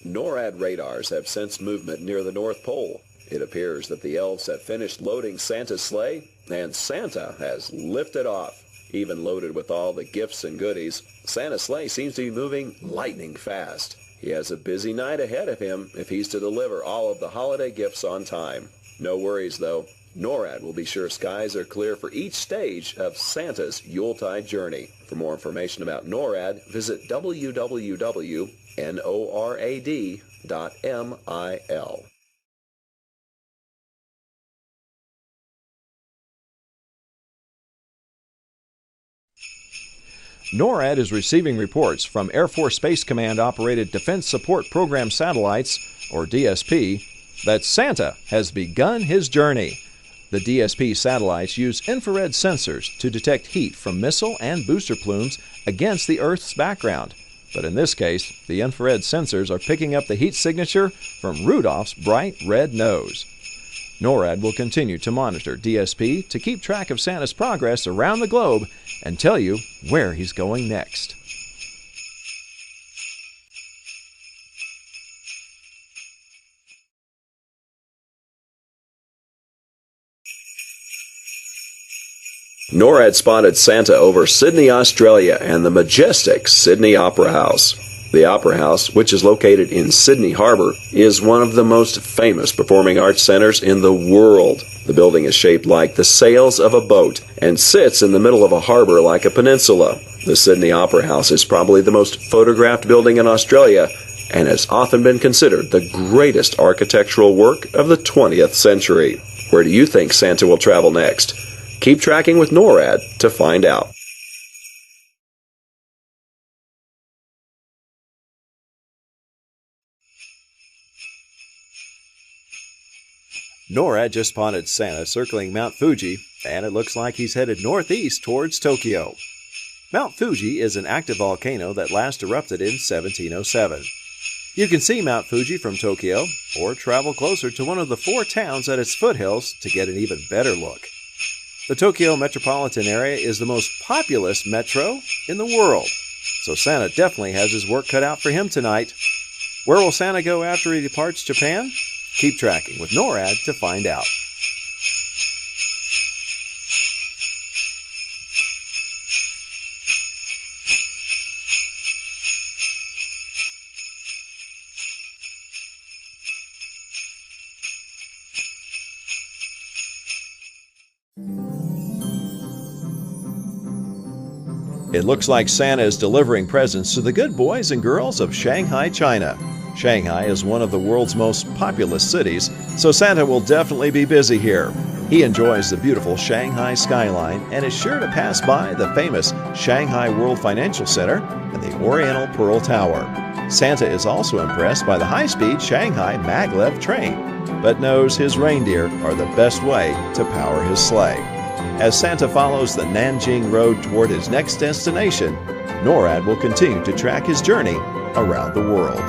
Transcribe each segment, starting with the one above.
NORAD radars have sensed movement near the North Pole. It appears that the elves have finished loading Santa's sleigh, and Santa has lifted off. Even loaded with all the gifts and goodies, Santa's sleigh seems to be moving lightning fast. He has a busy night ahead of him if he's to deliver all of the holiday gifts on time. No worries, though. NORAD will be sure skies are clear for each stage of Santa's Yuletide journey. For more information about NORAD, visit www.norad.mil. NORAD is receiving reports from Air Force Space Command-operated Defense Support Program satellites, or DSP, that Santa has begun his journey. The DSP satellites use infrared sensors to detect heat from missile and booster plumes against the Earth's background. But in this case, the infrared sensors are picking up the heat signature from Rudolph's bright red nose. NORAD will continue to monitor DSP to keep track of Santa's progress around the globe and tell you where he's going next. NORAD spotted Santa over Sydney, Australia, and the majestic Sydney Opera House. The Opera House, which is located in Sydney Harbour, is one of the most famous performing arts centers in the world. The building is shaped like the sails of a boat and sits in the middle of a harbour like a peninsula. The Sydney Opera House is probably the most photographed building in Australia and has often been considered the greatest architectural work of the 20th century. Where do you think Santa will travel next? Keep tracking with NORAD to find out. NORAD just spotted Santa circling Mount Fuji, and it looks like he's headed northeast towards Tokyo. Mount Fuji is an active volcano that last erupted in 1707. You can see Mount Fuji from Tokyo, or travel closer to one of the 4 towns at its foothills to get an even better look. The Tokyo metropolitan area is the most populous metro in the world, so Santa definitely has his work cut out for him tonight. Where will Santa go after he departs Japan? Keep tracking with NORAD to find out. It looks like Santa is delivering presents to the good boys and girls of Shanghai, China. Shanghai is one of the world's most populous cities, so Santa will definitely be busy here. He enjoys the beautiful Shanghai skyline and is sure to pass by the famous Shanghai World Financial Center and the Oriental Pearl Tower. Santa is also impressed by the high-speed Shanghai maglev train, but knows his reindeer are the best way to power his sleigh. As Santa follows the Nanjing Road toward his next destination, NORAD will continue to track his journey around the world.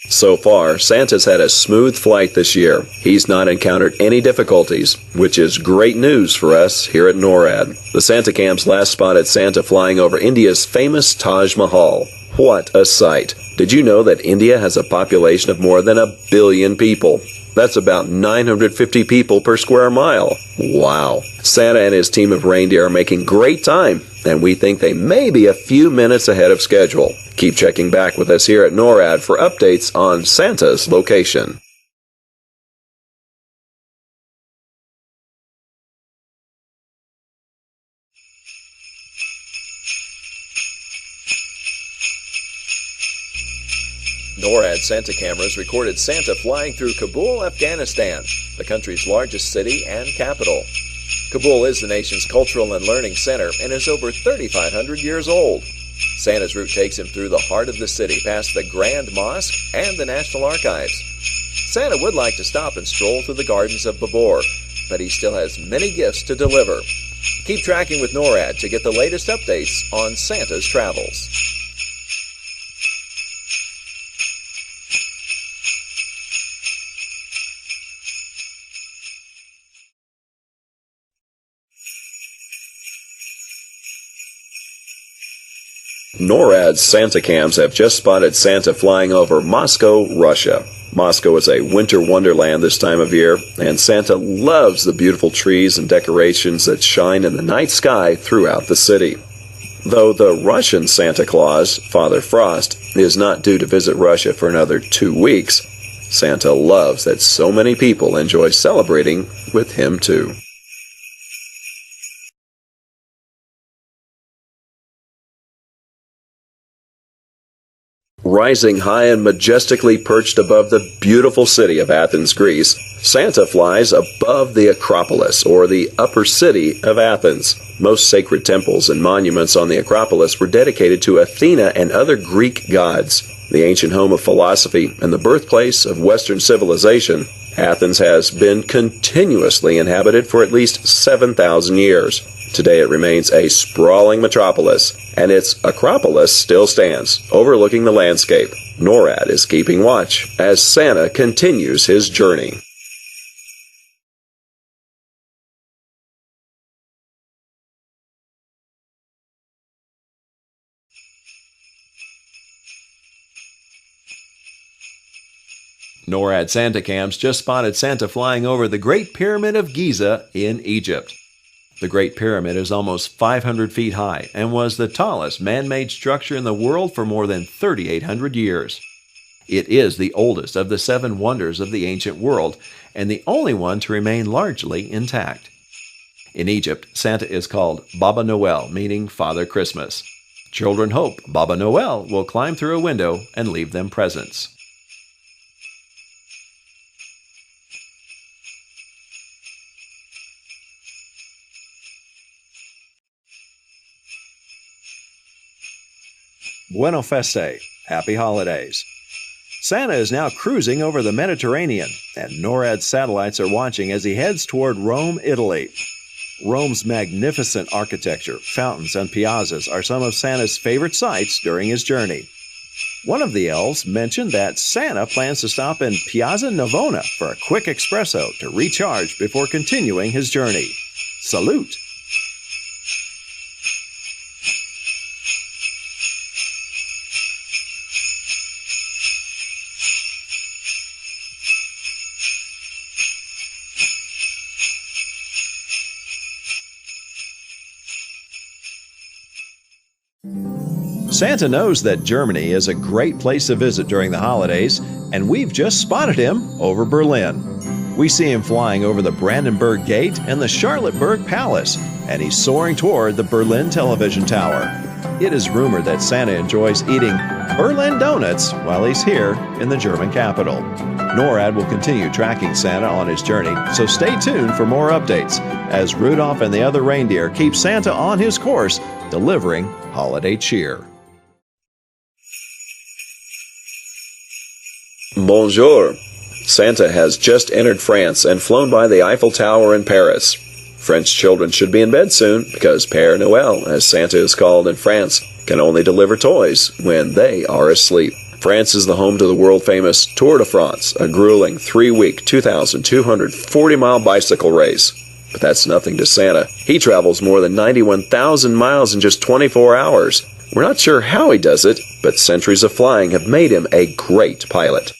So far, Santa's had a smooth flight this year. He's not encountered any difficulties, which is great news for us here at NORAD. The Santa Cams last spotted Santa flying over India's famous Taj Mahal. What a sight! Did you know that India has a population of more than 1 billion people? That's about 950 people per square mile. Wow! Santa and his team of reindeer are making great time, and we think they may be a few minutes ahead of schedule. Keep checking back with us here at NORAD for updates on Santa's location. NORAD Santa cameras recorded Santa flying through Kabul, Afghanistan, the country's largest city and capital. Kabul is the nation's cultural and learning center and is over 3,500 years old. Santa's route takes him through the heart of the city, past the Grand Mosque and the National Archives. Santa would like to stop and stroll through the gardens of Babur, but he still has many gifts to deliver. Keep tracking with NORAD to get the latest updates on Santa's travels. NORAD's Santa cams have just spotted Santa flying over Moscow, Russia. Moscow is a winter wonderland this time of year, and Santa loves the beautiful trees and decorations that shine in the night sky throughout the city. Though the Russian Santa Claus, Father Frost, is not due to visit Russia for another 2 weeks, Santa loves that so many people enjoy celebrating with him too. Rising high and majestically perched above the beautiful city of Athens, Greece, Santa flies above the Acropolis, or the upper city of Athens. Most sacred temples and monuments on the Acropolis were dedicated to Athena and other Greek gods. The ancient home of philosophy and the birthplace of Western civilization, Athens has been continuously inhabited for at least 7,000 years. Today it remains a sprawling metropolis, and its Acropolis still stands, overlooking the landscape. NORAD is keeping watch as Santa continues his journey. NORAD Santa cams just spotted Santa flying over the Great Pyramid of Giza in Egypt. The Great Pyramid is almost 500 feet high and was the tallest man-made structure in the world for more than 3,800 years. It is the oldest of the 7 wonders of the ancient world and the only one to remain largely intact. In Egypt, Santa is called Baba Noel, meaning Father Christmas. Children hope Baba Noel will climb through a window and leave them presents. Buona Feste, Happy Holidays. Santa is now cruising over the Mediterranean, and NORAD satellites are watching as he heads toward Rome, Italy. Rome's magnificent architecture, fountains, and piazzas are some of Santa's favorite sights during his journey. One of the elves mentioned that Santa plans to stop in Piazza Navona for a quick espresso to recharge before continuing his journey. Salute! Santa knows that Germany is a great place to visit during the holidays, and we've just spotted him over Berlin. We see him flying over the Brandenburg Gate and the Charlottenburg Palace, and he's soaring toward the Berlin Television Tower. It is rumored that Santa enjoys eating Berlin donuts while he's here in the German capital. NORAD will continue tracking Santa on his journey, so stay tuned for more updates as Rudolph and the other reindeer keep Santa on his course, delivering holiday cheer. Bonjour! Santa has just entered France and flown by the Eiffel Tower in Paris. French children should be in bed soon because Père Noël, as Santa is called in France, can only deliver toys when they are asleep. France is the home to the world-famous Tour de France, a grueling 3-week, 2,240-mile bicycle race. But that's nothing to Santa. He travels more than 91,000 miles in just 24 hours. We're not sure how he does it, but centuries of flying have made him a great pilot.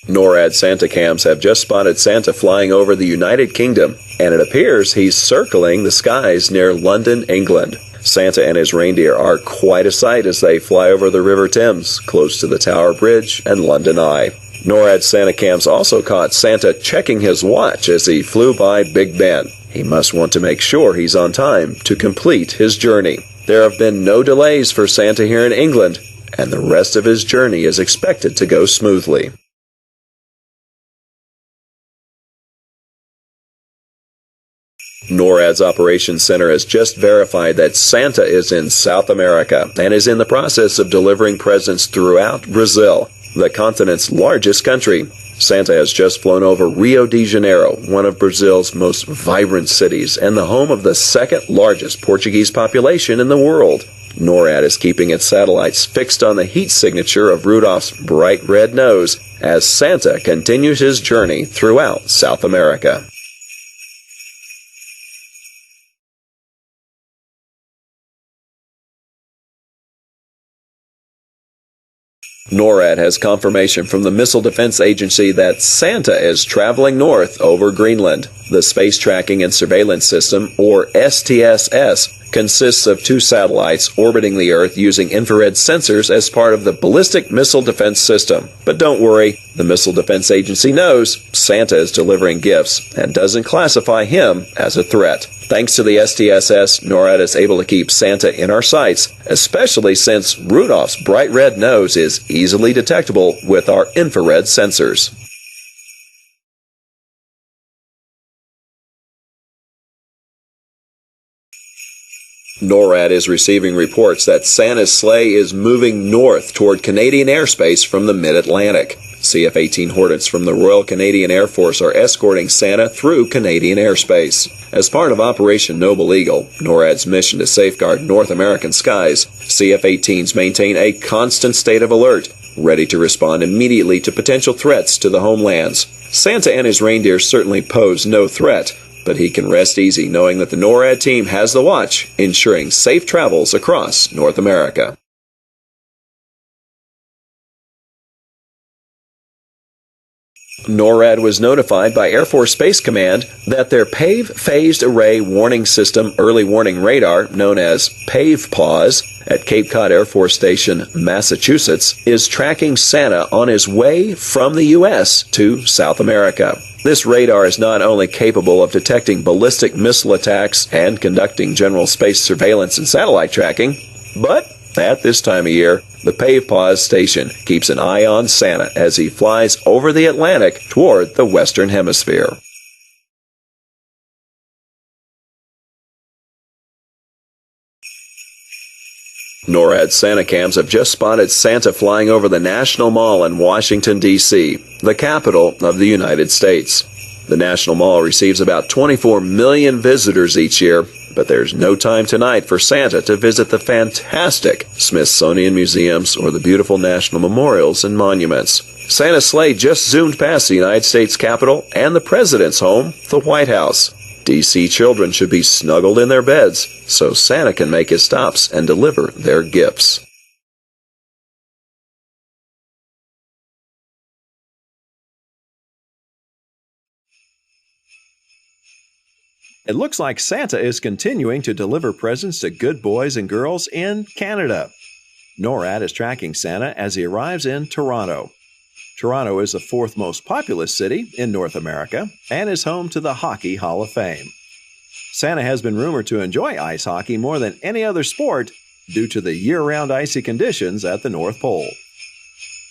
NORAD Santa cams have just spotted Santa flying over the United Kingdom, and it appears he's circling the skies near London, England. Santa and his reindeer are quite a sight as they fly over the River Thames, close to the Tower Bridge and London Eye. NORAD Santa cams also caught Santa checking his watch as he flew by Big Ben. He must want to make sure he's on time to complete his journey. There have been no delays for Santa here in England, and the rest of his journey is expected to go smoothly. NORAD's Operations Center has just verified that Santa is in South America and is in the process of delivering presents throughout Brazil, the continent's largest country. Santa has just flown over Rio de Janeiro, one of Brazil's most vibrant cities and the home of the second largest Portuguese population in the world. NORAD is keeping its satellites fixed on the heat signature of Rudolph's bright red nose as Santa continues his journey throughout South America. NORAD has confirmation from the Missile Defense Agency that Santa is traveling north over Greenland. The Space Tracking and Surveillance System, or STSS, consists of 2 satellites orbiting the Earth using infrared sensors as part of the Ballistic Missile Defense System. But don't worry, the Missile Defense Agency knows Santa is delivering gifts and doesn't classify him as a threat. Thanks to the STSS, NORAD is able to keep Santa in our sights, especially since Rudolph's bright red nose is easily detectable with our infrared sensors. NORAD is receiving reports that Santa's sleigh is moving north toward Canadian airspace from the mid-Atlantic. CF-18 Hornets from the Royal Canadian Air Force are escorting Santa through Canadian airspace. As part of Operation Noble Eagle, NORAD's mission to safeguard North American skies, CF-18s maintain a constant state of alert, ready to respond immediately to potential threats to the homelands. Santa and his reindeer certainly pose no threat, but he can rest easy knowing that the NORAD team has the watch, ensuring safe travels across North America. NORAD was notified by Air Force Space Command that their PAVE Phased Array Warning System Early Warning Radar, known as PAVE-PAWS, at Cape Cod Air Force Station, Massachusetts, is tracking Santa on his way from the U.S. to South America. This radar is not only capable of detecting ballistic missile attacks and conducting general space surveillance and satellite tracking, but at this time of year, the PAVE-PAWS station keeps an eye on Santa as he flies over the Atlantic toward the Western Hemisphere. NORAD Santa cams have just spotted Santa flying over the National Mall in Washington, D.C., the capital of the United States. The National Mall receives about 24 million visitors each year, but there's no time tonight for Santa to visit the fantastic Smithsonian museums or the beautiful national memorials and monuments. Santa's sleigh just zoomed past the United States Capitol and the President's home, the White House. D.C. children should be snuggled in their beds so Santa can make his stops and deliver their gifts. It looks like Santa is continuing to deliver presents to good boys and girls in Canada. NORAD is tracking Santa as he arrives in Toronto. Toronto is the 4th most populous city in North America and is home to the Hockey Hall of Fame. Santa has been rumored to enjoy ice hockey more than any other sport due to the year-round icy conditions at the North Pole.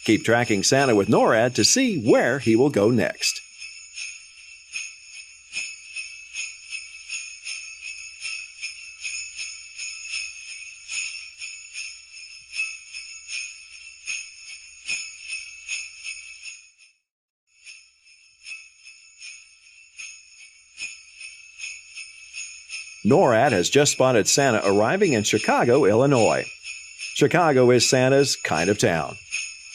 Keep tracking Santa with NORAD to see where he will go next. NORAD has just spotted Santa arriving in Chicago, Illinois. Chicago is Santa's kind of town.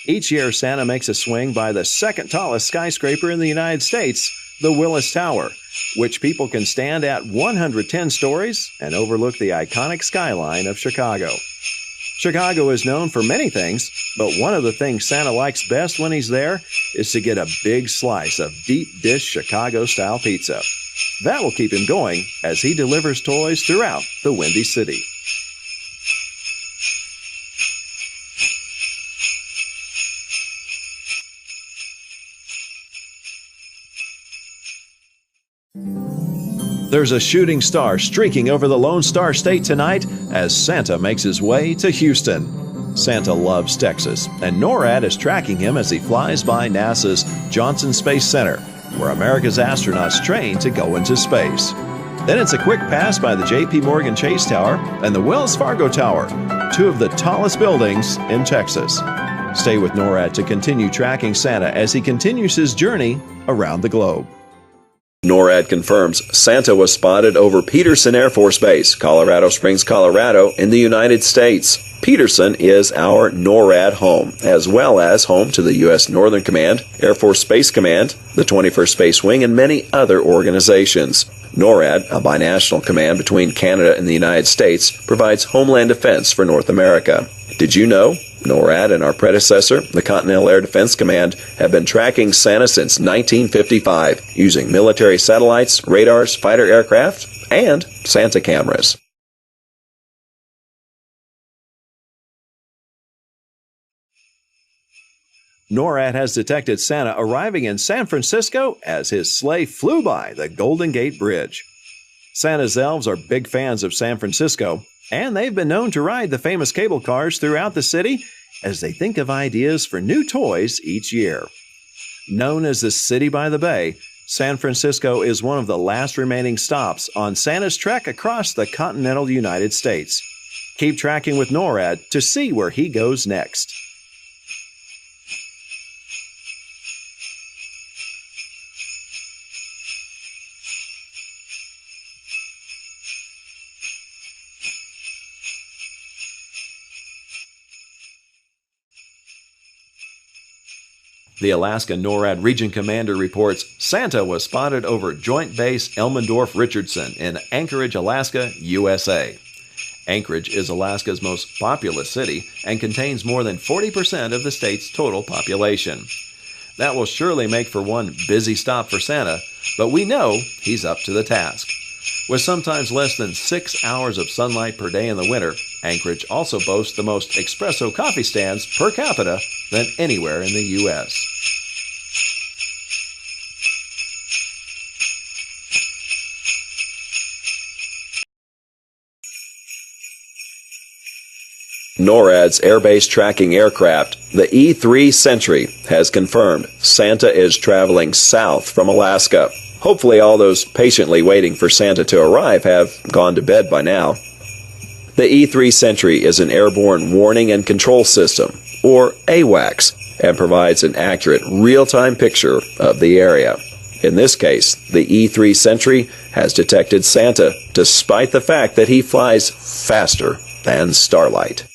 Each year, Santa makes a swing by the 2nd tallest skyscraper in the United States, the Willis Tower, which people can stand at 110 stories and overlook the iconic skyline of Chicago. Chicago is known for many things, but one of the things Santa likes best when he's there is to get a big slice of deep dish Chicago-style pizza. That will keep him going as he delivers toys throughout the Windy City. There's a shooting star streaking over the Lone Star State tonight as Santa makes his way to Houston. Santa loves Texas, and NORAD is tracking him as he flies by NASA's Johnson Space Center, where America's astronauts train to go into space. Then it's a quick pass by the J.P. Morgan Chase Tower and the Wells Fargo Tower, 2 of the tallest buildings in Texas. Stay with NORAD to continue tracking Santa as he continues his journey around the globe. NORAD confirms Santa was spotted over Peterson Air Force Base, Colorado Springs, Colorado, in the United States. Peterson is our NORAD home, as well as home to the U.S. Northern Command, Air Force Space Command, the 21st Space Wing, and many other organizations. NORAD, a binational command between Canada and the United States, provides homeland defense for North America. Did you know NORAD and our predecessor, the Continental Air Defense Command, have been tracking Santa since 1955, using military satellites, radars, fighter aircraft, and Santa cameras. NORAD has detected Santa arriving in San Francisco as his sleigh flew by the Golden Gate Bridge. Santa's elves are big fans of San Francisco, and they've been known to ride the famous cable cars throughout the city as they think of ideas for new toys each year. Known as the City by the Bay, San Francisco is one of the last remaining stops on Santa's trek across the continental United States. Keep tracking with NORAD to see where he goes next. The Alaska NORAD Region Commander reports Santa was spotted over Joint Base Elmendorf-Richardson in Anchorage, Alaska, USA. Anchorage is Alaska's most populous city and contains more than 40% of the state's total population. That will surely make for one busy stop for Santa, but we know he's up to the task. With sometimes less than 6 hours of sunlight per day in the winter, Anchorage also boasts the most espresso coffee stands per capita than anywhere in the U.S. NORAD's airbase tracking aircraft, the E-3 Sentry, has confirmed Santa is traveling south from Alaska. Hopefully all those patiently waiting for Santa to arrive have gone to bed by now. The E-3 Sentry is an airborne warning and control system, or AWACS, and provides an accurate real-time picture of the area. In this case, the E-3 Sentry has detected Santa, despite the fact that he flies faster than Starlight.